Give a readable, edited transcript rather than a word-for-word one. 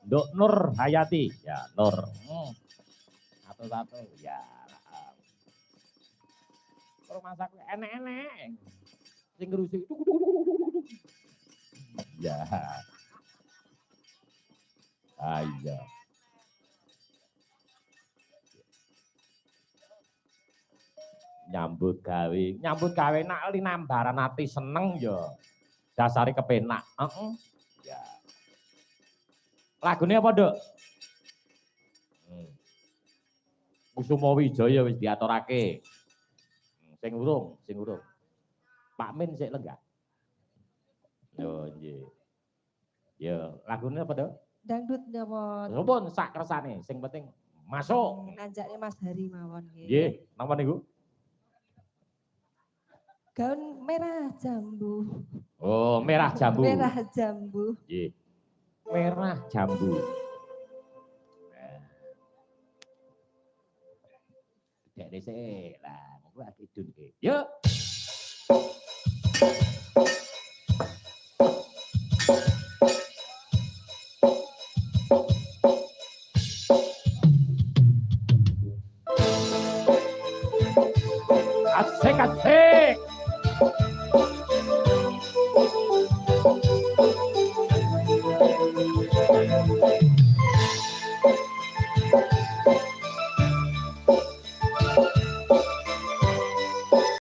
Nduk Nur Hayati, ya Nur. Satu-satu, ya. Kalau masak enek-enek, sing ngerusi. Ya. Ayo. Nyambut gawe nak linambaran ati seneng ya. Dasare kepenak. Ya. Lagune apa, Nduk? Kusuma Wijaya wis diaturake. Sing urung. Pak Min sik lenggah. Yo nggih. Ya, lagune apa, Nduk? Dangdut napa? Sampun sak kersane, sing penting masuk. Nanjakne Mas Hari mawon nggih. Nggih, napa niku? Gaun merah jambu. Oh, merah jambu. Merah jambu. Nggih. Merah jambu. Dek dhisik lah, monggo aku idun iki. Yuk. Asik.